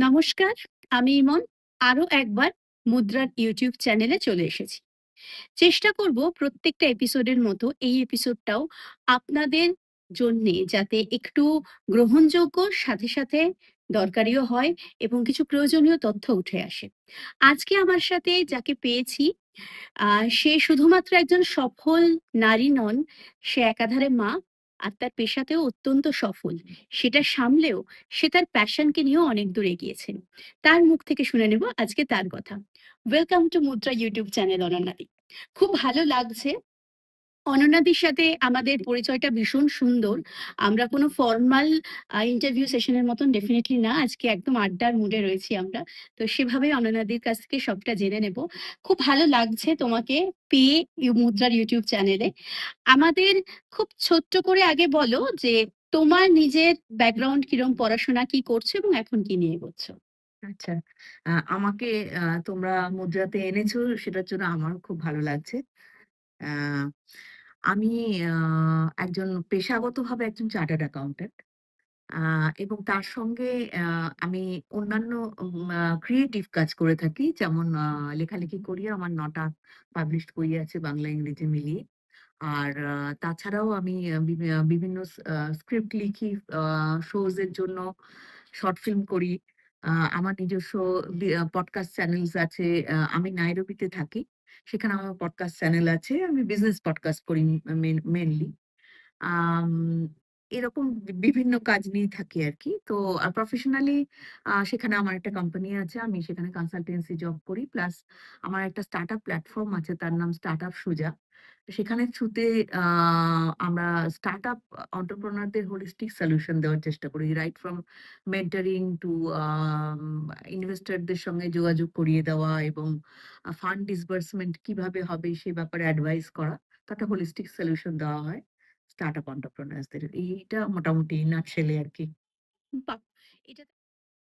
নমস্কার, আমি ইমন। আরো একবার মুদ্রার ইউটিউব চ্যানেলে চলে এসেছি। চেষ্টা করব প্রত্যেকটা এপিসোডের মতো এই এপিসোডটাও আপনাদের জন্যে যাতে একটু গ্রহণযোগ্য, সাথে সাথে দরকারিও হয় এবং কিছু প্রয়োজনীয় তথ্য উঠে আসে। আজকে আমার সাথে যাকে পেয়েছি, সে শুধুমাত্র একজন সফল নারী নন, সে একাধারে মা আর তার পেশাতেও অত্যন্ত সফল। সেটা সামলেও সে তার প্যাশনকে নিয়েও অনেক দূর এগিয়েছেন। তার মুখ থেকে শুনে নেব আজকে তার কথা। ওয়েলকাম টু মুদ্রা ইউটিউব চ্যানেল অনন্যাদি। খুব ভালো লাগছে অনন্যাদির সাথে আমাদের পরিচয়টা ভীষণ সুন্দর। আমরা কোনো ফর্মাল ইন্টারভিউ সেশনের মতন ডেফিনিটলি না। আজকে একদম আড্ডার মুডে রয়েছি আমরা। তো সেভাবেই অনন্যাদির কাছ থেকে সবটা জেনে নেব। খুব ভালো লাগছে তোমাকে পেয়ে মুদ্রার ইউটিউব চ্যানেলে। আমাদের খুব ছোট্ট করে আগে বলো যে তোমার নিজের ব্যাকগ্রাউন্ড কিরম, পড়াশোনা কি করছো এবং এখন কি নিয়ে এগোচ্ছো? আচ্ছা। আমাকে তোমরা মুদ্রাতে এনেছো সেটার জন্য আমারও খুব ভালো লাগছে। আ আমি আ পেশাগতভাবে একজন চার্টার্ড অ্যাকাউন্ট্যান্ট। আ এবং তার সঙ্গে আ আমি অন্যান্য ক্রিয়েটিভ কাজ করে থাকি। যেমন লেখালেখি করি। আমার ৯ টা পাবলিশড বই আছে বাংলা ইংরেজি মিলিয়ে। আর তাছাড়াও আমি বিভিন্ন স্ক্রিপ্ট লিখি, আ শোজ এর জন্য শর্ট ফিল্ম করি। আ আমার নিজস্ব পডকাস্ট চ্যানেলস আছে। আমি নাইরোবিতে থাকি। সেখানে আমার পডকাস্ট চ্যানেল আছে। আমি বিজনেস পডকাস্ট করি মেইনলি। আম এরকম বিভিন্ন কাজ নিয়ে থাকি আরকি। তো প্রফেশনালি সেখানে আমার একটা কোম্পানি আছে। আমি সেখানে কনসালটেন্সি জব করি। প্লাস আমার একটা স্টার্টআপ প্ল্যাটফর্ম আছে। তার নাম স্টার্টআপ সুজা। সেখানের থ্রুতে আ আমরা স্টার্টআপ এন্টারপ্রেনিউরদের হোলিস্টিক সলিউশন দেওয়ার চেষ্টা করি। রাইট ফ্রম মেন্টরিং টু আম ইনভেস্টরদের সঙ্গে যোগাযোগ করিয়ে দেওয়া এবং ফান্ড ডিসবার্সমেন্ট কিভাবে হবে সে ব্যাপারে অ্যাডভাইস করা। তো একটা হোলিস্টিক সলিউশন দেওয়া হয় স্টার্টআপ এন্টারপ্রেনিউরস দের। এইটা মোটামুটি নাটশেলে আরকি। বাহ! এটা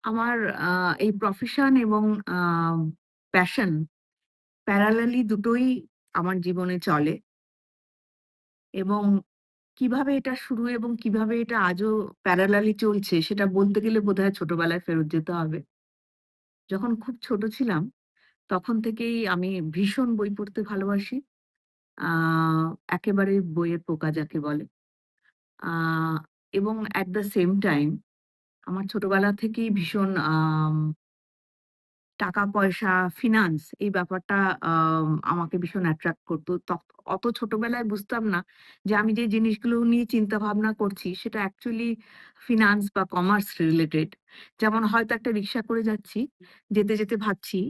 আমার আ এই প্রফেশন এবং আ প্যাশন প্যারালালি দুটোই আমার জীবনে চলে এবং কিভাবে এটা শুরু এবং কিভাবে এটা আজও প্যারালালি চলছে সেটা বলতে গেলে বোধহয় ছোটবেলায় ফেরত যেতে হবে। যখন খুব ছোট ছিলাম তখন থেকেই আমি ভীষণ বই পড়তে ভালোবাসি। আ একেবারে বইয়ের পোকা যাকে বলে। আ এবং এট দ্য সেম টাইম আমার ছোটবেলা থেকেই ভীষণ টাকা-পয়সা, ফিন্যান্স এই ব্যাপারটা আমাকে ভীষণ অ্যাট্রাক্ট করত। অত ছোটবেলায় বুঝতাম না যে আমি যে জিনিসগুলো নিয়ে চিন্তাভাবনা করছি সেটা অ্যাকচুয়ালি ফিন্যান্স বা কমার্স রিলেটেড। যেমন হয়তো একটা রিক্সা করে যাচ্ছি, যেতে, যেতে ভাবছি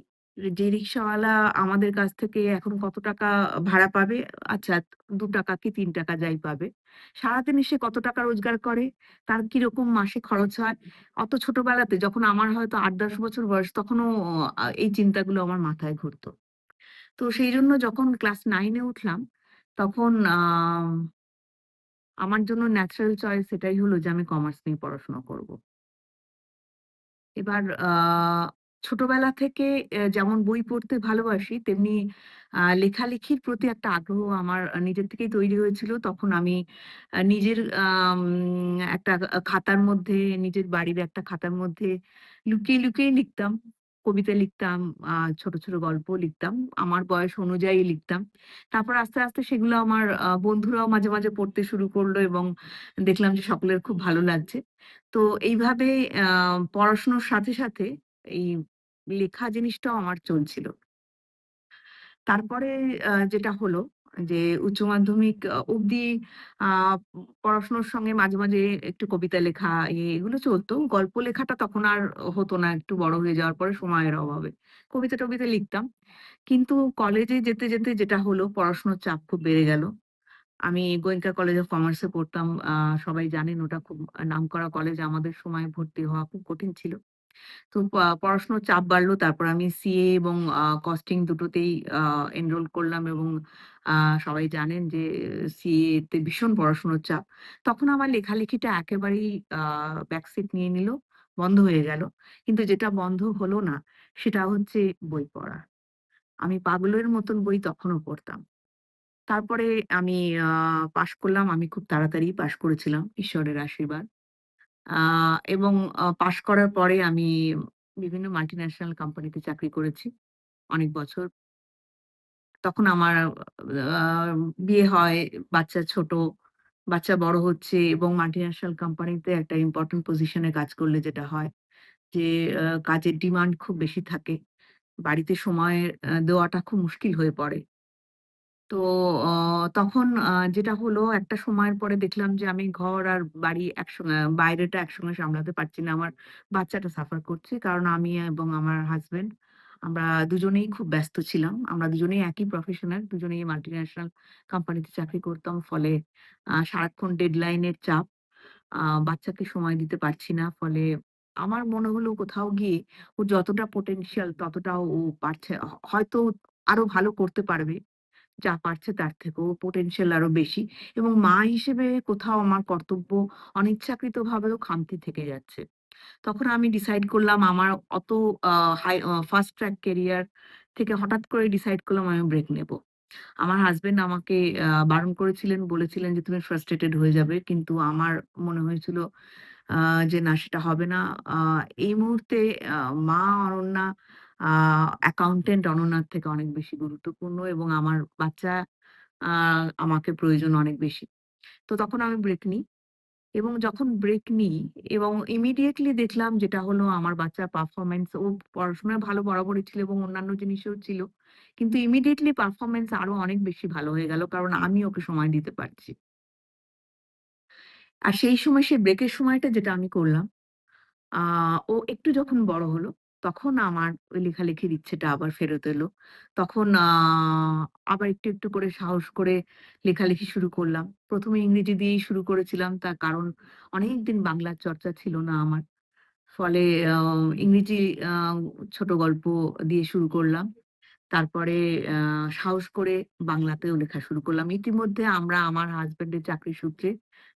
যে রিক্শাওয়ালা আমাদের কাছ থেকে এখন কত টাকা ভাড়া পাবে? আচ্ছা ৳২ কি ৳৩ যাই পাবে। সারাদিনে সে কত টাকা রোজগার করে? তার কিরকম মাসে খরচ হয়? অত ছোটবেলাতে যখন আমার হয়তো ৮-১০ বছর বয়স তখনও এই চিন্তাগুলো আমার মাথায় ঘুরত। তো সেইজন্য যখন ক্লাস 9 এ উঠলাম তখন আমার জন্য ন্যাচারাল চয়েস এটাই হলো যে আমি কমার্স নিয়ে পড়াশোনা করব। এবার ছোটবেলা থেকে যেমন বই পড়তে ভালোবাসি, তেমনি লেখালেখির প্রতি একটা আগ্রহ আমার নিজের থেকেই তৈরি হয়েছিল। তখন আমি নিজের একটা খাতার মধ্যে, নিজের বাড়ির একটা খাতার মধ্যে লুকিয়ে, লুকিয়ে লিখতাম। কবিতা লিখতাম, ছোট, ছোট গল্পও লিখতাম। আমার বয়স অনুযায়ী লিখতাম। তারপর আস্তে, আস্তে সেগুলো আমার বন্ধুরাও মাঝে, মাঝে পড়তে শুরু করলো এবং দেখলাম যে সকলের খুব ভালো লাগছে। তো এইভাবে আ পড়াশোনার সাথে, সাথে এই লেখা জিনিসটাও আমার চলছিল। তারপরে যেটা হলো যে উচ্চ মাধ্যমিক অবধি আ পড়াশোনার সঙ্গে মাঝে, মাঝে একটু কবিতা লেখা এগুলো চলতো। গল্প লেখাটা তখন আর হতো না একটু বড় হয়ে যাওয়ার পরে সময়ের অভাবে। কবিতা-টবিতা লিখতাম। কিন্তু কলেজে যেতে, যেতে যেটা হলো পড়াশোনার চাপ খুব বেড়ে গেল। আমি গোয়েঙ্কা কলেজ অফ কমার্স এ পড়তাম। সবাই জানেন ওটা খুব নামকরা কলেজ। আমাদের সময় ভর্তি হওয়া খুব কঠিন ছিল। তো পড়াশোনার চাপ বাড়লো। তারপর আমি সিএ এবং কস্টিং দুটোতেই আ এনরোল করলাম এবং আ সবাই জানেন যে সিএ তে ভীষণ পড়াশোনার চাপ। তখন আমার লেখালেখিটা একেবারেই আ ব্যাকসিট নিয়ে নিল, বন্ধ হয়ে গেল। কিন্তু যেটা বন্ধ হলো না সেটা হচ্ছে বই পড়া। আমি পাগলের মতন বই তখনও পড়তাম। তারপরে আমি আ পাস করলাম। আমি খুব তাড়াতাড়ি পাস করেছিলাম ঈশ্বরের আশীর্বাদ। আ এবং পাস করার পরে আমি বিভিন্ন মাল্টিন্যাশনাল কোম্পানিতে চাকরি করেছি অনেক বছর। তখন আমার আ বিয়ে হয়, বাচ্চা ছোট, বাচ্চা বড় হচ্ছে এবং মাল্টিন্যাশনাল কোম্পানিতে একটা ইম্পোর্টেন্ট পজিশন এ কাজ করলে যেটা হয় যে কাজের ডিমান্ড খুব বেশি থাকে। বাড়িতে সময় দেওয়াটা খুব মুশকিল হয়ে পড়ে। তো অ তখন যেটা হলো একটা সময়ের পরে দেখলাম যে আমি ঘর আর বাড়ি বাইরেটা একসঙ্গে সামলাতে পারছি না। আমার বাচ্চাটা সাফার করছে। কারণ আমি এবং আমার হাসব্যান্ড আমরা দুজনেই খুব ব্যস্ত ছিলাম। আমরা দুজনেই একই প্রফেশনের, দুজনেই মাল্টিন্যাশনাল কোম্পানিতে চাকরি করতাম। ফলে সারাক্ষণ ডেডলাইন এর চাপ। বাচ্চাকে সময় দিতে পারছি না। ফলে আমার মনে হলো কোথাও গিয়ে ওর যতটা পোটেনশিয়াল ততটাও ও পারছে। হয়তো আরো ভালো করতে পারবে। যা পারছে তার থেকেও পোটেনশিয়াল আরো বেশি এবং মা হিসেবে কোথাও আমার কর্তব্য অনিচ্ছাকৃতভাবেও খামতি থেকে যাচ্ছে। তখন আমি ডিসাইড করলাম আমার অত আ ফাস্ট ট্র্যাক ক্যারিয়ার থেকে হঠাৎ করে ডিসাইড করলাম আমি ব্রেক নেব। আমার হাসব্যান্ড আমাকে বারণ করেছিলেন, বলেছিলেন যে, "তুমি ফ্রাস্ট্রেটেড হয়ে যাবে।" কিন্তু আমার মনে হয়েছিল আ যে না সেটা হবে না। আ এই মুহূর্তে আ মা অনন্যা আ অ্যাকাউন্টেন্ট অনন্যার থেকে অনেক বেশি গুরুত্বপূর্ণ এবং আমার বাচ্চা আ আমাকে প্রয়োজন অনেক বেশি। তো তখন আমি ব্রেক নিই এবং যখন ব্রেক নিই এবং ইমিডিয়েটলি দেখলাম যেটা হলো আমার বাচ্চার পারফরম্যান্স ও পড়াশোনায় ভালো বরাবরই ছিল এবং অন্যান্য জিনিসেও ছিল। কিন্তু ইমিডিয়েটলি পারফরম্যান্স আরো অনেক বেশি ভালো হয়ে গেল। কারণ আমি ওকে সময় দিতে পারছি। আর সেই সময় সেই ব্রেকের সময়টা যেটা আমি করলাম আ ও একটু যখন বড় হলো, তখন আমার ওই লেখালেখির ইচ্ছেটা আবার ফেরত এলো। তখন আবার একটু, একটু করে সাহস করে লেখালেখি শুরু করলাম। ১ম এ ইংরেজি দিয়েই শুরু করেছিলাম। তার কারণ অনেকদিন বাংলার চর্চা ছিল না আমার। ফলে আ ইংরেজি আ ছোট গল্প দিয়ে শুরু করলাম। তারপরে আ সাহস করে বাংলাতেও লেখা শুরু করলাম। ইতিমধ্যে আমরা আমার হাসব্যান্ডের চাকরি সূত্রে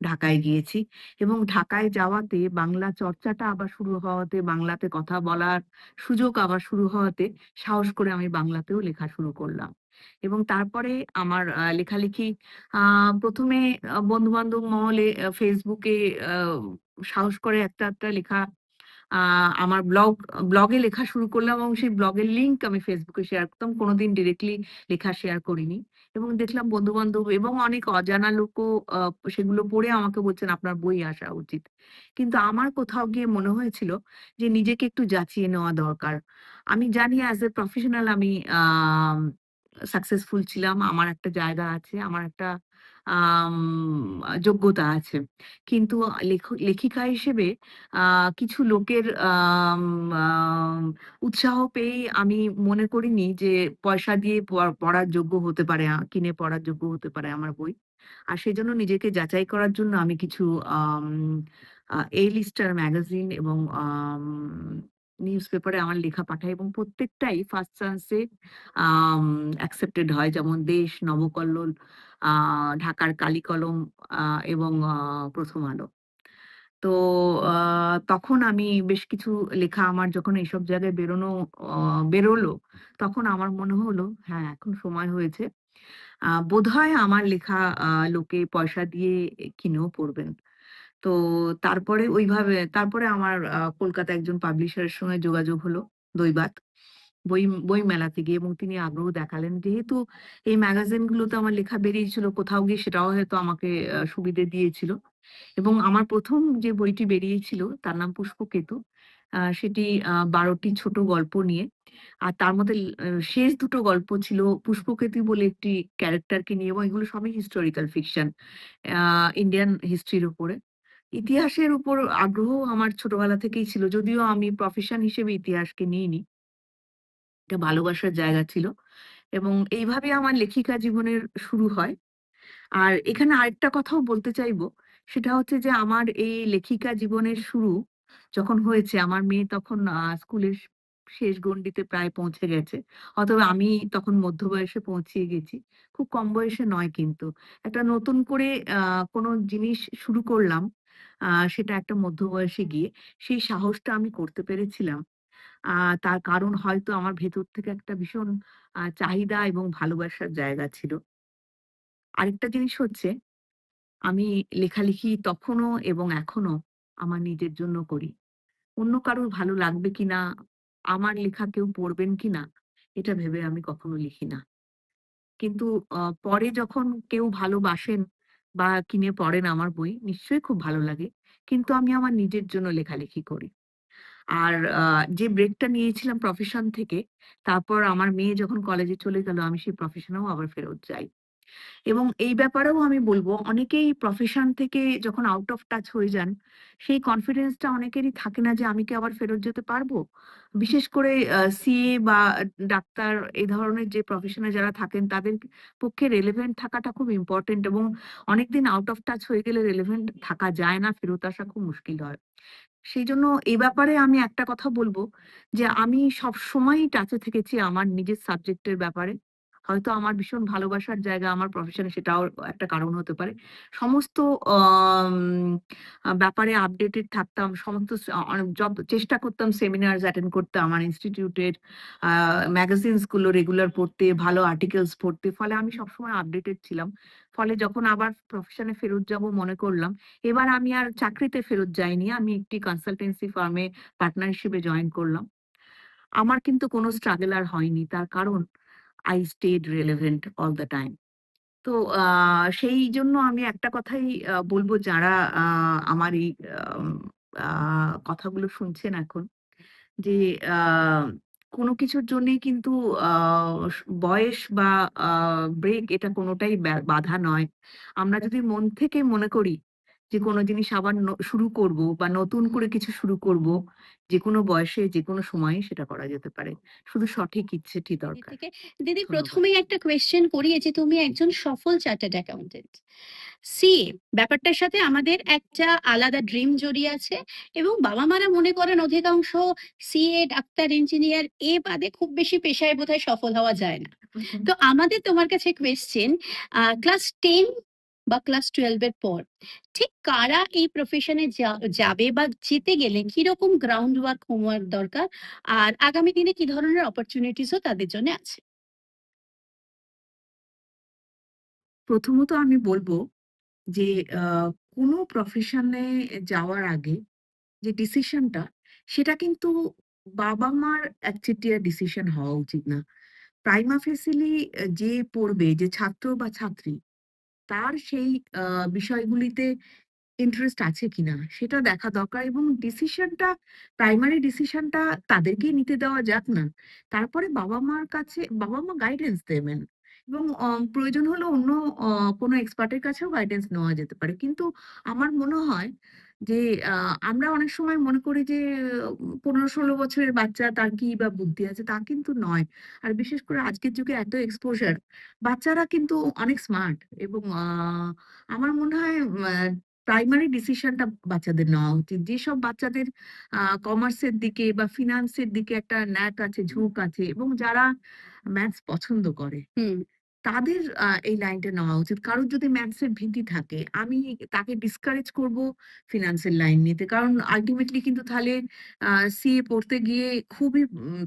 ঢাকায় গিয়েছি এবং ঢাকায় যাওয়াতে বাংলা চর্চাটা আবার শুরু হওয়াতে, বাংলাতে কথা বলার সুযোগ আবার শুরু হওয়াতে সাহস করে আমি বাংলাতেও লেখা শুরু করলাম। এবং তারপরে আমার লেখালেখি আ ১ম এ বন্ধু-বান্ধব মহলে Facebook এ আ সাহস করে একটা, একটা লেখা আ আমার ব্লগে লেখা শুরু করলাম এবং সেই ব্লগের লিংক আমি Facebook এ শেয়ার করতাম। কোনদিন ডিরেক্টলি লেখা শেয়ার করিনি। এবং দেখলাম বন্ধু-বান্ধব এবং অনেক অজানা লোকও আ সেগুলো পড়ে আমাকে বলছেন, "আপনার বই আসা উচিত।" কিন্তু আমার কোথাও গিয়ে মনে হয়েছিল যে নিজেকে একটু যাচিয়ে নেওয়া দরকার। আমি জানি অ্যাজ এ প্রফেশনাল আমি সাকসেসফুল ছিলাম। আমার একটা জায়গা আছে, আমার একটা আম যোগ্যতা আছে। কিন্তু লেখিকা হিসেবে আ কিছু লোকের আম উৎসাহ পেয়েই আমি মনে করিনি যে পয়সা দিয়ে পড়ার যোগ্য হতে পারে, কিনে পড়ার যোগ্য হতে পারে আমার বই। আর সেজন্য নিজেকে যাচাই করার জন্য আমি কিছু আম আ A-লিস্টার ম্যাগাজিন এবং নিউজ পেপারে আমার লেখা পাঠাই এবং প্রত্যেকটাই ফার্স্ট চান্স এ অ্যাকসেপ্টেড হয়। যেমন 'দেশ', 'নবকল্লোল', আ ঢাকার 'কালিকলম' আ এবং 'প্রথম আলো'। তো আ তখন আমি বেশ কিছু লেখা আমার যখন এসব জায়গায় অ বেরোলো, তখন আমার মনে হলো হ্যাঁ, এখন সময় হয়েছে। বোধহয় আমার লেখা লোকে পয়সা দিয়ে কিনেও পড়বেন। তো তারপরে আমার কলকাতায় একজন পাবলিশারের সঙ্গে যোগাযোগ হলো, দৈবাত। বই মেলাতে গিয়ে এবং তিনি আগ্রহ দেখালেন। যেহেতু এই ম্যাগাজিনগুলোতে আমার লেখা বেরিয়েছিল, কোথাও গিয়ে সেটাও হয়তো আমাকে সুবিধে দিয়েছিল। এবং আমার ১ম যে বইটি বেরিয়েছিল তার নাম 'পুষ্পকেতু'। সেটি ১২ টি ছোট গল্প নিয়ে। আর তার মধ্যে শেষ দুটো গল্প ছিল 'পুষ্পকেতু' বলে একটি ক্যারেক্টারকে নিয়ে এবং এগুলো সবই হিস্টোরিক্যাল ফিকশন। আ ইন্ডিয়ান হিস্ট্রির উপরে। ইতিহাসের উপর আগ্রহ আমার ছোটবেলা থেকেই ছিল। যদিও আমি প্রফেশন হিসেবে ইতিহাসকে নিইনি। এটা ভালোবাসার জায়গা ছিল। এবং এইভাবে আমার লেখিকা জীবনের শুরু হয়। আর এখানে আরেকটা কথাও বলতে চাইবো, সেটা হচ্ছে যে আমার এই লেখিকা জীবনের শুরু যখন হয়েছে, আমার মেয়ে তখন স্কুলের শেষ গণ্ডিতে প্রায় পৌঁছে গেছে। অথবা আমি তখন মধ্য বয়সে পৌঁছিয়ে গেছি। খুব কম বয়সে নয় কিন্তু। একটা নতুন করে আ কোনো জিনিস শুরু করলাম, সেটা একটা মধ্য বয়সে গিয়ে। সেই সাহসটা আমি করতে পেরেছিলাম। আ তার কারণ হয়তো আমার ভেতর থেকে একটা ভীষণ চাহিদা এবং ভালোবাসার জায়গা ছিল। আরেকটা জিনিস হচ্ছে আমি লেখালেখি তখনও এবং এখনো আমার নিজের জন্য করি। অন্য কারোর ভালো লাগবে কিনা আমার লেখা কেউ পড়বেন কিনা এটা ভেবে আমি কখনো লিখি না। কিন্তু পরে যখন কেউ ভালোবাসেন বা কিনে পড়েন আমার বই, নিশ্চয়ই খুব ভালো লাগে। কিন্তু আমি আমার নিজের জন্য লেখালেখি করি। আর যে ব্রেকটা নিয়েছিলাম প্রফেশন থেকে, তারপর আমার মেয়ে যখন কলেজে চলে গেল, আমি সেই প্রফেশনেও আবার ফেরত যাই। এবং এই ব্যাপারেও আমি বলব, অনেকেই প্রফেশন থেকে যখন আউট অফ টাচ হয়ে যান, সেই কনফিডেন্সটা অনেকেরই থাকে না যে আমি কি আবার ফেরত যেতে পারবো? বিশেষ করে সিএ বা ডাক্তার এই ধরনের যে প্রফেশনে যারা থাকেন তাদের পক্ষে রেলেভেন্ট থাকাটা খুব ইম্পোর্টেন্ট এবং অনেকদিন আউট অফ টাচ হয়ে গেলে রেলেভেন্ট থাকা যায় না, ফেরত আসা খুব মুশকিল হয়। সেইজন্য এ ব্যাপারে আমি একটা কথা বলব যে, আমি সবসময়ই টাচে থেকেছি আমার নিজের সাবজেক্টের ব্যাপারে। হয়তো আমার ভীষণ ভালোবাসার জায়গা আমার প্রফেশনে, সেটাও একটা কারণ হতে পারে। সমস্ত আম ব্যাপারে আপডেটেড থাকতাম। সমস্ত চেষ্টা করতাম সেমিনারস অ্যাটেন্ড করতে আমার ইনস্টিটিউটের, আ ম্যাগাজিনস গুলো রেগুলার পড়তে, ভালো আর্টিকেলস পড়তে। ফলে আমি সবসময় আপডেটেড ছিলাম। ফলে যখন আবার প্রফেশনে ফেরত যাব মনে করলাম, এবার আমি আর চাকরিতে ফেরত যাইনি। আমি একটি কনসালটেন্সি ফার্মে পার্টনার হিসেবে জয়েন করলাম। আমার কিন্তু কোনো স্ট্রাগল আর হয়নি। তার কারণ I stayed relevant all the time. তো আ সেইজন্য আমি একটা কথাই বলব, যারা আ আমার এই আম আ কথাগুলো শুনছেন এখন, যে আ কোনো কিছুর জন্যেই কিন্তু আ বয়স বা আ ব্রেক এটা কোনটাই বাধা নয়। আমরা যদি মন থেকে মনে করি যে কোনো জিনিস আবার শুরু করব বা নতুন করে কিছু শুরু করব, যেকোনো বয়সে যেকোনো সময়ে সেটা করা যেতে পারে। শুধু সঠিক ইচ্ছেটি দিদি দরকার। থেকে দিদি ধন্যবাদ। প্রথমেই একটা কোয়েশ্চেন করি এই যে তুমি একজন সফল চার্টার্ড অ্যাকাউন্টেন্ট। সিএ ব্যাপারটার সাথে আমাদের একটা আলাদা ড্রিম জড়িয়ে আছে এবং বাবা-মারা মনে করেন অধিকাংশ সিএ, ডাক্তার, ইঞ্জিনিয়ার এ বাদে খুব বেশি পেশায় বোধহয় সফল হওয়া যায় না। তো আমাদের তোমার কাছে কোয়েশ্চেন ক্লাস 10 বা ক্লাস 12 এর পর ঠিক কারা এই প্রফেশনে যাবে বা যেতে গেলে কিরকম গ্রাউন্ড ওয়ার্ক, হোমওয়ার্ক দরকার? আর আগামী দিনে কি ধরনের অপরচুনিটিস ও তাদের জন্য আছে? প্রথমত আমি বলব যে আ কোনো প্রফেশনে যাওয়ার আগে যে ডিসিশনটা, সেটা কিন্তু বাবা-মার একচেটিয়া ডিসিশন হওয়া উচিত না। প্রাইমা ফেসিলি যে পড়বে, যে ছাত্র বা ছাত্রী, তার সেই আ বিষয়গুলিতে ইন্টারেস্ট আছে কিনা সেটা দেখা দরকার এবং প্রাইমারি ডিসিশনটা তাদেরকেই নিতে দেওয়া যাক না। তারপরে বাবা-মার কাছে বাবা-মা গাইডেন্স দেবেন এবং প্রয়োজন হলে অন্য অ কোনো এক্সপার্ট এর কাছেও গাইডেন্স নেওয়া যেতে পারে। কিন্তু আমার মনে হয় যে আ আমরা অনেক সময় মনে করি যে ১৫-১৬ বছরের বাচ্চা, তার কি বা বুদ্ধি আছে, তা কিন্তু নয়। আর বিশেষ করে আজকের যুগে এত এক্সপোজার, বাচ্চারা কিন্তু অনেক স্মার্ট এবং আমার মনে হয় প্রাইমারি ডিসিশনটা বাচ্চাদের নেওয়া উচিত। যেসব বাচ্চাদের কমার্সের দিকে বা ফিন্যান্স এর দিকে একটা ন্যাক আছে, ঝোঁক আছে এবং যারা ম্যাথস পছন্দ করে, হুম। তাদের এই লাইনটা নেওয়া উচিত। কারোর যদি ম্যাথস এর ভীতি থাকে, আমি তাকে ডিসকারেজ করব ফিন্যান্স এর লাইন নিতে। কারণ আল্টিমেটলি কিন্তু তাহলে আ সিএ পড়তে গিয়ে খুবই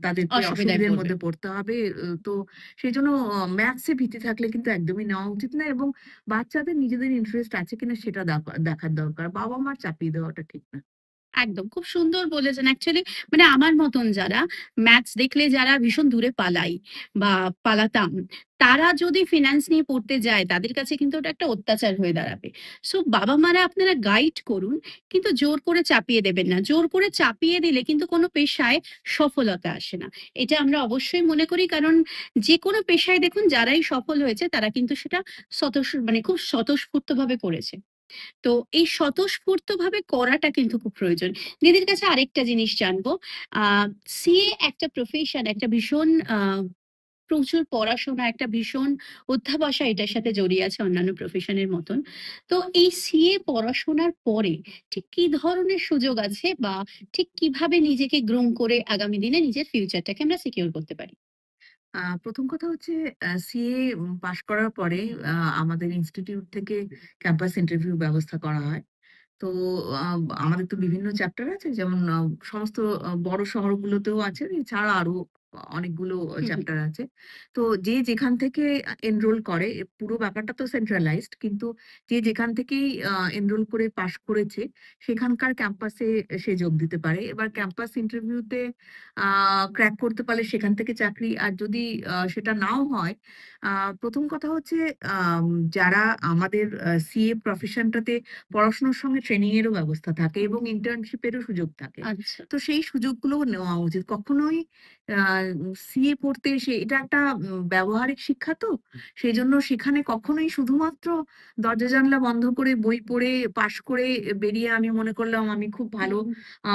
তাদেরকে অসুবিধায় অসুবিধার পড়বে। মধ্যে পড়তে হবে। তো সেজন্য ম্যাথস এ ভীতি থাকলে কিন্তু একদমই নেওয়া উচিত না এবং বাচ্চাদের নিজেদের ইন্টারেস্ট আছে কিনা সেটা দেখার দরকার। বাবা-মার চাপিয়ে দেওয়াটা ঠিক না। একদম। খুব সুন্দর বলেছেন। অ্যাকচুয়ালি মানে আমার মতন যারা ম্যাথস দেখলে যারা ভীষণ দূরে পালাই বা পালাতাম, তারা যদি ফিন্যান্স নিয়ে পড়তে যায় তাদের কাছে কিন্তু ওটা একটা অত্যাচার হয়ে দাঁড়াবে। সো বাবা-মারা আপনারা গাইড করুন, কিন্তু জোর করে চাপিয়ে দেবেন না। জোর করে চাপিয়ে দিলে কিন্তু কোনো পেশায় সফলতা আসে না। এটা আমরা অবশ্যই মনে করি, কারণ যেকোনো পেশায় দেখুন যারাই সফল হয়েছে তারা কিন্তু সেটা মানে খুব স্বতঃস্ফূর্তভাবে করেছে। তো এই স্বতঃস্ফূর্তভাবে করাটা কিন্তু খুব প্রয়োজন। দিদির কাছে আরেকটা জিনিস জানবো। আ সিএ একটা প্রফেশন, একটা ভীষণ প্রচুর পড়াশোনা, একটা ভীষণ অধ্যাবসায় এটার সাথে জড়িয়ে আছে অন্যান্য প্রফেশনের মতন। তো এই সিএ পড়াশোনার পরে ঠিক কি ধরনের সুযোগ আছে বা ঠিক কিভাবে নিজেকে গ্রুম করে আগামী দিনে নিজের ফিউচারটাকে আমরা সিকিউর করতে পারি? ১ম কথা হচ্ছে সিএ পাস করার পরে আ আমাদের ইনস্টিটিউট থেকে ক্যাম্পাস ইন্টারভিউ ব্যবস্থা করা হয়। তো আ আমাদের তো বিভিন্ন চ্যাপ্টার আছে, যেমন সমস্ত বড় শহরগুলোতেও আছে। এছাড়া আরো অনেকগুলো হুম, হুম। চ্যাপ্টার আছে। তো যে যেখান থেকে এনরোল করে পুরো ব্যাপারটা তো সেন্ট্রালাইজড, কিন্তু যে যেখান থেকেই এনরোল করে পাস করেছে সেখানকার ক্যাম্পাসে সে যোগ দিতে পারে। এবার ক্যাম্পাস ইন্টারভিউতে আ ক্র্যাক করতে পারলে সেখান থেকে চাকরি। আর যদি সেটা নাও হয়, আ ১ম কথা হচ্ছে আম যারা আমাদের সিএ প্রফেশনটাতে পড়াশোনার সঙ্গে ট্রেনিং এরও ব্যবস্থা থাকে এবং ইন্টার্নশিপ এরও সুযোগ থাকে। আচ্ছা। তো সেই সুযোগগুলোও নেওয়া উচিত। কখনোই আ সিএ পড়তে এসে এটা একটা ব্যবহারিক শিক্ষা তো। সেজন্য সেখানে কখনোই শুধুমাত্র দরজা জানলা বন্ধ করে বই পড়ে পাস করে বেরিয়ে আমি মনে করলাম আমি খুব ভালো হুম, আ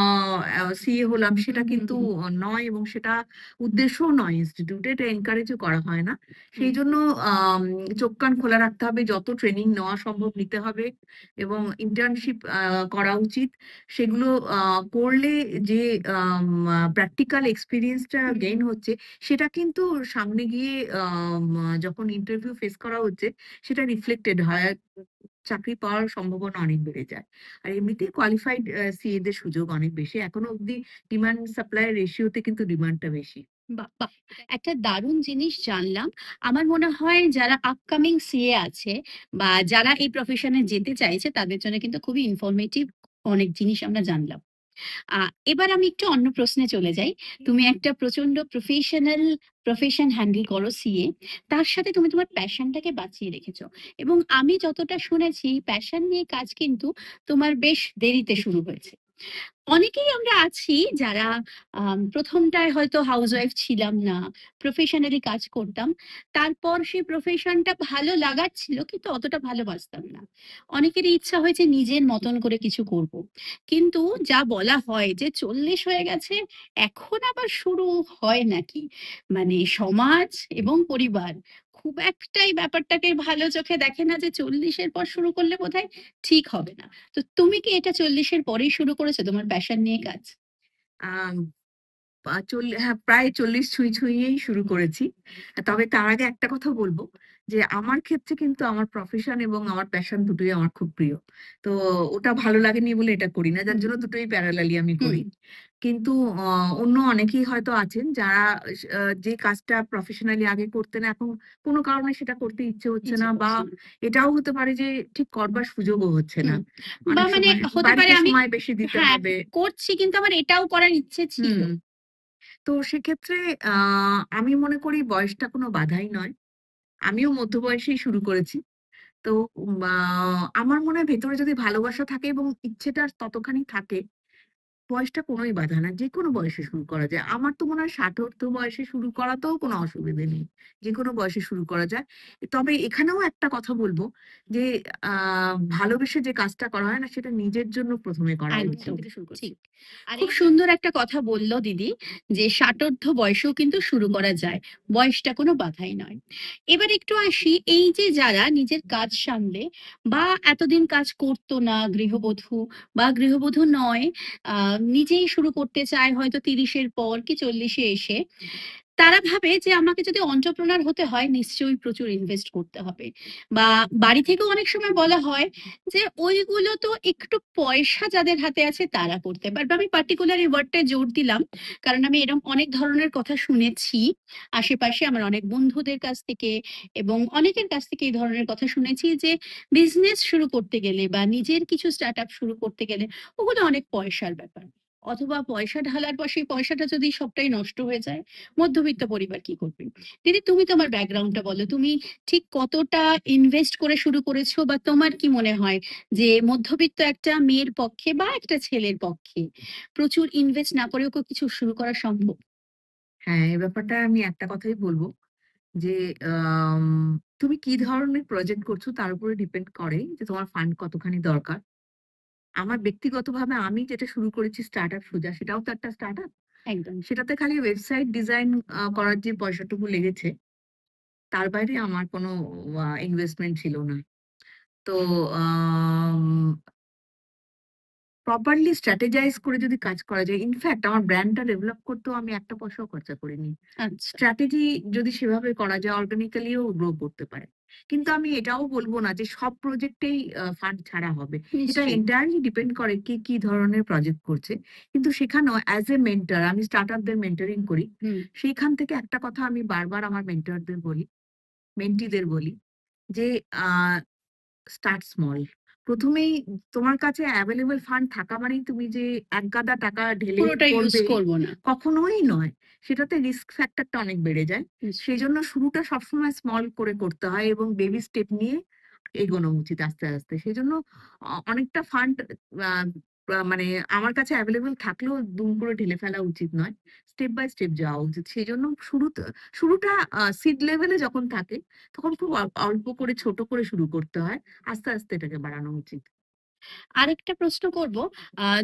সিএ হলাম, সেটা হুম, কিন্তু হুম, নয় এবং সেটা উদ্দেশ্যও নয় ইনস্টিটিউটে, এটা এনকারেজও করা হয় না। হুম, সেইজন্য আম চোখ কান খোলা রাখতে হবে, যত ট্রেনিং নেওয়া সম্ভব নিতে হবে এবং ইন্টার্নশিপ করা উচিত। সেগুলো আ করলে যে প্র্যাকটিক্যাল এক্সপেরিয়েন্স টা হুম, গেইন হচ্ছে, সেটা কিন্তু সামনে গিয়ে যখন ইন্টারভিউ ফেস করা হচ্ছে, সেটা রিফ্লেক্টেড হয়। আর চাকরি পাওয়ার সম্ভাবনা অনেক বেড়ে যায়। আর এমনিতেই কোয়ালিফাইড সিএ দের সুযোগ অনেক বেশি। এখনো অব্দি ডিমান্ড সাপ্লাই রেশিও তে কিন্তু ডিমান্ডটা বেশি। বাহ! বাহ! একটা দারুণ জিনিস জানলাম। আমার মনে হয় যারা আপকামিং সিএ আছে বা যারা এই প্রফেশন এ যেতে চাইছে তাদের জন্য কিন্তু খুবই ইনফরমেটিভ অনেক জিনিস আমরা জানলাম। আ এবার আমি একটু অন্য প্রশ্নে চলে যাই। তুমি একটা প্রচন্ড প্রফেশন হ্যান্ডেল করো সিএ। তার সাথে তুমি তোমার প্যাশনটাকে বাঁচিয়ে রেখেছো। এবং আমি যতটা শুনেছি প্যাশন নিয়ে কাজ কিন্তু তোমার বেশ দেরিতে শুরু হয়েছে। অনেকেই আমরা আছি যারা ১ম টায় হয়তো হাউসওয়াইফ ছিলাম না। প্রফেশনালি কাজ করতাম। তারপর সেই প্রফেশনটা ভালো লাগার ছিল কিন্তু অতটা ভালোবাসতাম না। অনেকেরই ইচ্ছা হয়েছে নিজের মতন করে কিছু করব। কিন্তু যা বলা হয় যে ৪০ হয়ে গেছে এখন আবার শুরু হয় নাকি? মানে সমাজ এবং পরিবার খুব একটাই ব্যাপারটাকে ভালো চোখে দেখে না যে ৪০ এর পর শুরু করলে বোধহয় ঠিক হবে না। তো তুমি কি এটা ৪০ এর পরেই শুরু করেছো তোমার প্যাশন নিয়ে কাজ? আম হ্যাঁ, প্রায় ৪০ ছুঁই ছুঁইয়েই শুরু করেছি। তবে তার আগে একটা কথা বলব যে, আমার ক্ষেত্রে কিন্তু আমার প্রফেশন এবং আমার প্যাশন দুটোই আমার খুব প্রিয়। তো ওটা ভালো লাগেনি বলে এটা করি না। যার হুম, জন্য দুটোই প্যারালালি আমি হুম, করি। কিন্তু অ অন্য অনেকেই হয়তো আছেন যারা যে কাজটা প্রফেশনালি আগে করতেন, এখন কোন কারণে সেটা করতে ইচ্ছে হচ্ছে ইচ্ছে না, বা করছে না। এটাও হতে পারে যে ঠিক করবার সুযোগও হচ্ছে না। হুম। বা অনেক মানে সময় হতে পারে বাড়িতে আমি সময় বেশি দিতে হ্যাঁ, হবে। করছি কিন্তু আমার এটাও করার ইচ্ছে ছিল। হুম। তো সেক্ষেত্রে আ আমি মনে করি বয়সটা কোনো বাধাই নয়। আমিও মধ্য বয়সেই শুরু করেছি। তো আমার মনে হয় ভেতরে যদি ভালোবাসা থাকে এবং ইচ্ছেটা ততখানি থাকে, বয়সটা কোনোই বাধা না। যেকোনো বয়সে শুরু করা যায়। আমার তো মনে হয় ৬০ বয়সে শুরু করাতেও কোনো অসুবিধে নেই। যেকোনো বয়সে শুরু করা যায়। তবে এখানেও একটা কথা বলব যে, আ ভালোবেসে যে কাজটা করা হয় না, সেটা নিজের জন্য ১ম এ করা উচিত। একদম ঠিক। খুব সুন্দর একটা কথা বলল দিদি যে ষাটোর্ধ্ব বয়সেও কিন্তু শুরু করা যায়। বয়সটা কোনো বাধাই নয়। এবার একটু আসি এই যে যারা নিজের কাজ সামলে বা এতদিন কাজ করতো না গৃহবধূ বা গৃহবধূ নয় নিজেই শুরু করতে চায় হয়তো ৩০ এর পর কি ৪০ এ এসে তারা ভাবে যে আমাকে যদি এন্টারপ্রেনার হতে হয় নিশ্চয়ই প্রচুর ইনভেস্ট করতে হবে। বা বাড়ি থেকেও অনেক সময় বলা হয় যে ওইগুলো তো একটু পয়সা যাদের হাতে আছে তারা করতে পারবে। আমি পার্টিকুলার এই ওয়ার্ডটায় জোর দিলাম। কারণ আমি এরকম অনেক ধরনের কথা শুনেছি। আশেপাশে আমার অনেক বন্ধুদের কাছ থেকে এবং অনেকের কাছ থেকে এই ধরনের কথা শুনেছি যে বিজনেস শুরু করতে গেলে বা নিজের কিছু স্টার্টআপ শুরু করতে গেলে ওগুলো অনেক পয়সার ব্যাপার। অথবা পয়সা ঢালার পর সেই পয়সাটা যদি সবটাই নষ্ট হয়ে যায় মধ্যবিত্ত পরিবার কি করবে? দিদি তুমি তোমার ব্যাকগ্রাউন্ডটা বলো। তুমি ঠিক কতটা ইনভেস্ট করে শুরু করেছো বা তোমার কি মনে হয় যে মধ্যবিত্ত একটা মেয়ের পক্ষে বা একটা ছেলের পক্ষে প্রচুর ইনভেস্ট না করেও কি কিছু শুরু করা সম্ভব? হ্যাঁ, এই ব্যাপারটা আমি একটা কথাই বলব যে, আম তুমি কি ধরনের প্রজেক্ট করছো তার উপরে ডিপেন্ড করে যে তোমার ফান্ড কতখানি দরকার। আমার ব্যক্তিগতভাবে আমি যেটা শুরু করেছি স্টার্টআপ সুজা, সেটাও তো একটা স্টার্টআপ। একদম। সেটাতে খালি ওয়েবসাইট ডিজাইন করার যে পয়সাটুকু লেগেছে, তার বাইরে আমার কোনো ইনভেস্টমেন্ট ছিল না। তো আম প্রপারলি স্ট্র্যাটেজাইজ করে যদি কাজ করা যায়, ইনফ্যাক্ট আমার ব্র্যান্ডটা ডেভেলপ করতেও আমি একটা পয়সাও খরচা করিনি। আচ্ছা, স্ট্র্যাটেজি যদি সেভাবে করা যায় অর্গানিক্যালিও গ্রো করতে পারে। কিন্তু আমি এটাও বলব না যে সব প্রজেক্টেই ফান্ড ছাড়া হবে। এটা নিশ্চয়ই। এন্টায়ারলি ডিপেন্ড করে কে কি ধরনের প্রজেক্ট করছে। কিন্তু সেখানেও অ্যাজ এ মেন্টর আমি স্টার্টআপদের মেন্টরিং করি। হুম, সেইখান থেকে একটা কথা আমি বারবার আমার মেন্টরদের বলি, মেন্টিদের বলি যে আ স্টার্ট স্মল। ১ম এই তোমার কাছে এভেইলেবল ফান্ড থাকা মানেই তুমি যে একগাদা টাকা ঢেলে পুরোটা ইউজ করবে, করব না। কখনোই নয়। সেটাতে রিস্ক ফ্যাক্টরটা অনেক বেড়ে যায়। নিশ্চয়ই। সেজন্য শুরুটা সবসময় স্মল করে করতে হয় এবং বেবি স্টেপ নিয়ে এগোনো উচিত আস্তে, আস্তে। সেজন্য অনেকটা ফান্ড আ আ মানে আমার কাছে এভেইলেবল থাকলেও দুম করে ঢেলে ফেলা উচিত নয়। স্টেপ বাই স্টেপ যাওয়া উচিত। সেজন্য শুরুটা সিড লেভেলে যখন থাকে তখন খুব অল্প করে ছোট করে শুরু করতে হয়। আস্তে, আস্তে এটাকে বাড়ানো উচিত। আরেকটা প্রশ্ন করব,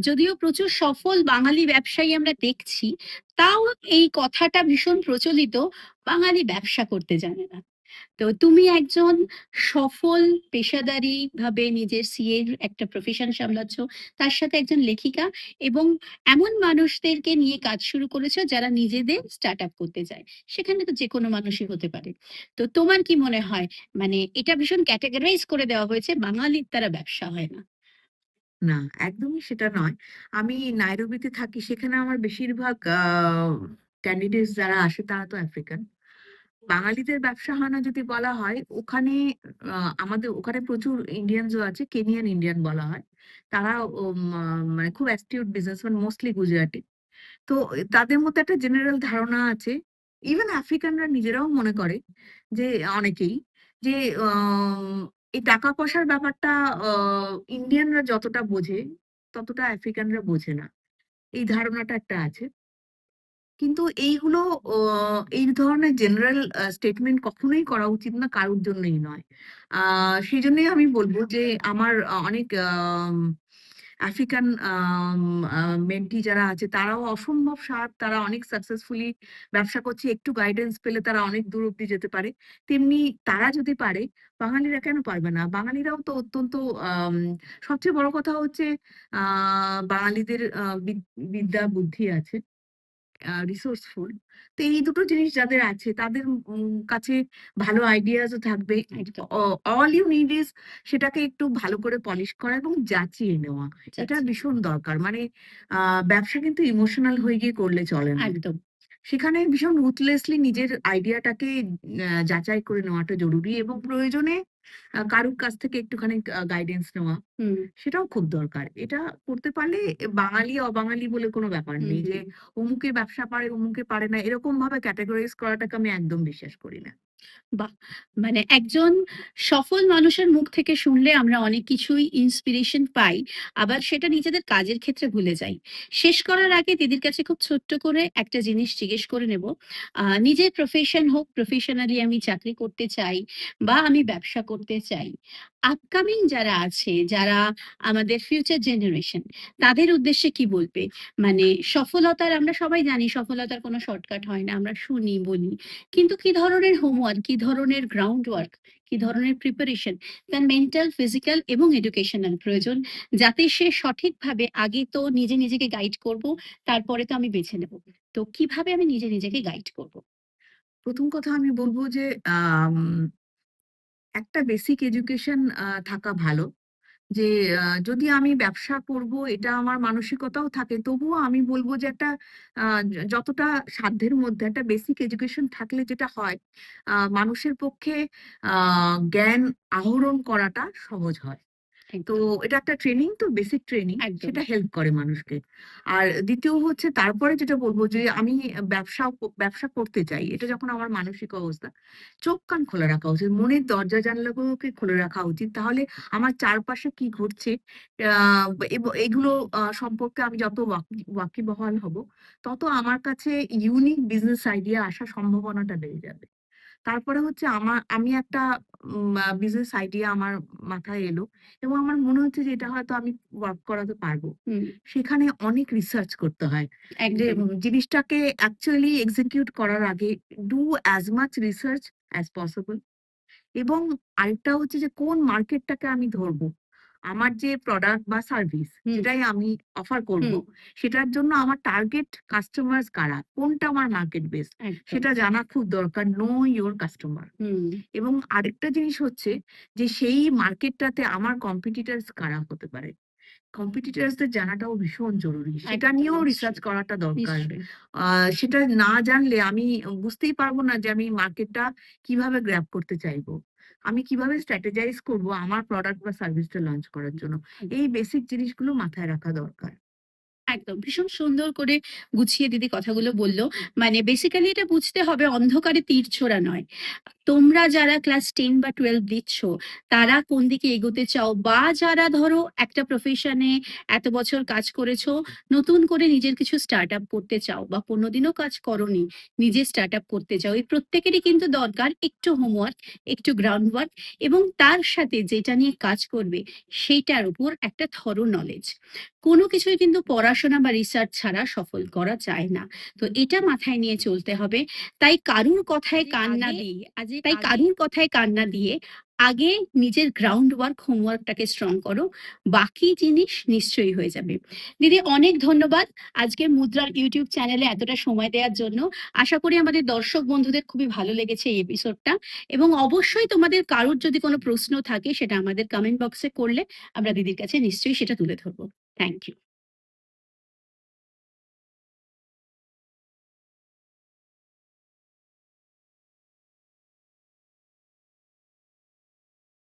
যদিও প্রচুর সফল বাঙালি ব্যবসায়ী আমরা দেখছি, তাও এই কথাটা ভীষণ প্রচলিত, বাঙালি ব্যবসা করতে জানে না। তো তুমি একজন সফল পেশাদারিভাবে নিজের সিএ এর একটা প্রফেশন সামলাচ্ছ। তার সাথে একজন লেখিকা এবং এমন মানুষদেরকে নিয়ে কাজ শুরু করেছো যারা নিজেদের স্টার্টআপ করতে চায়। সেখানে তো যেকোনো মানুষই হতে পারে। তো তোমার কি মনে হয়, মানে এটা ভীষণ ক্যাটেগরাইজ করে দেওয়া হয়েছে বাঙালির দ্বারা ব্যবসা হয় না। না, একদমই সেটা নয়। আমি নাইরোবিতে থাকি সেখানে আমার বেশিরভাগ ক্যান্ডিডেটস যারা আসে তারা তো আফ্রিকান। বাঙালিদের ব্যবসা হয় না যদি বলা হয়, ওখানে আ আমাদের ওখানে প্রচুর ইন্ডিয়ানসও আছে। কেনিয়ান ইন্ডিয়ান বলা হয়। তারা মানে খুব অ্যাস্টিউট বিজনেসম্যান মোস্টলি গুজরাটি। তো তাদের মধ্যে একটা জেনারেল ধারণা আছে। ইভেন আফ্রিকানরা নিজেরাও মনে করে যে অনেকেই যে আম এই টাকা-পয়সার ব্যাপারটা আ ইন্ডিয়ানরা যতটা বোঝে, ততটা আফ্রিকানরা বোঝে না। এই ধারণাটা একটা আছে। কিন্তু এইগুলো অ এই ধরনের জেনারেল স্টেটমেন্ট কখনোই করা উচিত না, কারোর জন্যই নয়। আ সেজন্যই আমি বলব যে আমার অনেক আফ্রিকান মেন্টি যারা আছে তারাও অসম্ভব শার্প, তারা অনেক সাকসেসফুলি ব্যবসা করছে। একটু গাইডেন্স পেলে তারা অনেক দূর অব্দি যেতে পারে। তেমনি তারা যদি পারে, বাঙালিরা কেন পারবে না? বাঙালিরাও তো অত্যন্ত আম সবচেয়ে বড় কথা হচ্ছে আ বাঙালিদের বিদ্যা বুদ্ধি আছে। রিসোর্সফুল। তো এই দুটো জিনিস যাদের আছে তাদের কাছে ভালো আইডিয়াস ও থাকবে। একদম। অ অল ইউ নিড ইস সেটাকে একটু ভালো করে পলিশ করা এবং যাচিয়ে নেওয়া। এটা যাচ্ছি। ভীষণ দরকার। মানে আ ব্যবসা কিন্তু ইমোশনাল হয়ে গিয়ে করলে চলে না। একদম। সেখানে ভীষণ রুথলেসলি নিজের আইডিয়াটাকে যাচাই করে নেওয়াটা জরুরি এবং প্রয়োজনে কারোর কাছ থেকে একটুখানি গাইডেন্স নেওয়া। হুম, সেটাও খুব দরকার। এটা করতে পারলে বাঙালি অবাঙালি বলে কোনো ব্যাপার হুম, নেই যে হুম। অমুকে ব্যবসা পারে, অমুকে পারে না। এরকমভাবে ক্যাটেগরাইজ করাটাকে আমি একদম বিশ্বাস করি না। বাহ! মানে একজন সফল মানুষের মুখ থেকে শুনলে আমরা অনেক কিছুই ইন্সপিরেশন পাই। আবার সেটা নিজেদের কাজের ক্ষেত্রে ভুলে যাই। শেষ করার আগে দিদির কাছে খুব ছোট্ট করে একটা জিনিস জিজ্ঞেস করে নেব। নিজের প্রফেশন হোক, প্রফেশনালি আমি চাকরি করতে চাই বা আমি ব্যবসা করতে চাই। আপকামিং যারা আছে, যারা আমাদের ফিউচার জেনারেশন, তাদের উদ্দেশ্যে কি বলবে? মানে সফলতার আমরা সবাই জানি সফলতার কোনো শর্টকাট হয় না। আমরা শুনি, বলি। কিন্তু কি ধরনের হোমওয়ার্ক, কি ধরনের গ্রাউন্ড ওয়ার্ক, কি ধরনের প্রিপারেশন তার মেন্টাল, ফিজিক্যাল এবং এডুকেশনাল প্রয়োজন, যাতে সে সঠিকভাবে আগে তো নিজেকে গাইড করব, তারপরে তো আমি বেছে নেব। তো কিভাবে আমি নিজেকে গাইড করব? ১ম কথা আমি বলব যে আম একটা বেসিক এডুকেশন থাকা ভালো। যে যদি আমি ব্যবসা করব এটা আমার মানসিকতাও থাকে। তবুও আমি বলব যে একটা যতটা সাধ্যের মধ্যে একটা বেসিক এডুকেশন থাকলে যেটা হয়, মানুষের পক্ষে আ জ্ঞান আহরণ করাটা সহজ হয়। তো একদম, এটা একটা ট্রেনিং তো বেসিক ট্রেনিং একদম। সেটা হেল্প করে মানুষকে। আর ২য় হচ্ছে তারপরে যেটা বলব যে আমি ব্যবসা করতে চাই। এটা যখন আমার মানসিক অবস্থা, চোখ কান খোলা রাখা উচিত। মনের দরজা জানালাগুলোকে খুলে রাখা উচিত। তাহলে আমার চারপাশে কি ঘটছে আ এগুলো সম্পর্কে আমি যত ওয়াকিবহাল হব, তত আমার কাছে ইউনিক বিজনেস আইডিয়া আসার সম্ভাবনাটা বেড়ে যাবে। তারপরে হচ্ছে আমি একটা বিজনেস আইডিয়া আমার মাথায় এলো এবং আমার মনে হচ্ছে যে এটা হয়তো আমি ওয়ার্ক করাতে পারবো। হুম, সেখানে অনেক রিসার্চ করতে হয়। যে একদম। জিনিসটাকে অ্যাকচুয়ালি এক্সিকিউট করার আগে do as much research as possible এবং আরেকটা হচ্ছে যে কোন মার্কেটটাকে আমি ধরবো। আমার যে প্রোডাক্ট বা সার্ভিস হুম, যেটাই আমি অফার করব, হুম, সেটার জন্য আমার টার্গেট কাস্টমার্স কারা? কোনটা আমার মার্কেট বেস? একদম। সেটা জানা খুব দরকার। No your customer. হুম, এবং আরেকটা জিনিস হচ্ছে যে সেই মার্কেটটাতে আমার কম্পিটিটরস কারা হতে পারে? কম্পিটিটরস দের জানাটাও ভীষণ জরুরি। সেটা একদম নিয়েও রিসার্চ নিশ্চয়ই, করাটা দরকার। নিশ্চয়ই। আ সেটা না জানলে আমি বুঝতেই পারব না যে আমি মার্কেটটা কিভাবে গ্র্যাব করতে চাইবো। আমি কিভাবে স্ট্র্যাটেজাইজ করব আমার প্রোডাক্ট বা সার্ভিসটা লঞ্চ করার জন্য। এই বেসিক জিনিসগুলো মাথায় রাখা দরকার। একদম। ভীষণ সুন্দর করে গুছিয়ে দিদি কথাগুলো বলল। মানে বেসিক্যালি এটা বুঝতে হবে অন্ধকারে তীর ছোড়া নয়। তোমরা যারা ক্লাস 10 বা 12 দিচ্ছ, তারা কোন দিকে এগোতে চাও বা যারা ধরো একটা প্রফেশনে এত বছর কাজ করেছো, নতুন করে নিজের কিছু স্টার্টআপ করতে চাও বা কোনোদিনও কাজ করোনি, নিজে স্টার্টআপ করতে চাও। এই প্রত্যেকেরই কিন্তু দরকার একটু হোমওয়ার্ক, একটু গ্রাউন্ড ওয়ার্ক এবং তার সাথে যেটা নিয়ে কাজ করবে, সেইটার উপর একটা থরো নলেজ। কোনো কিছুই কিন্তু পড়াশোনা বা রিসার্চ ছাড়া সফল করা যায় না। তো এটা মাথায় নিয়ে চলতে হবে। তাই কারুর কথায় কান না দিয়ে আগে নিজের গ্রাউন্ড ওয়ার্ক হোমওয়ার্কটাকে স্ট্রং করো। বাকি জিনিস নিশ্চয়ই হয়ে যাবে। দিদি অনেক ধন্যবাদ আজকে মুদ্রার ইউটিউব চ্যানেলে এতটা সময় দেওয়ার জন্য। আশা করি আমাদের দর্শক বন্ধুদের খুবই ভালো লেগেছে এই এপিসোডটা এবং অবশ্যই তোমাদের কারুর যদি কোনো প্রশ্ন থাকে সেটা আমাদের কমেন্ট বক্সে করলে আমরা দিদির কাছে নিশ্চয়ই সেটা তুলে ধরবো। Thank you.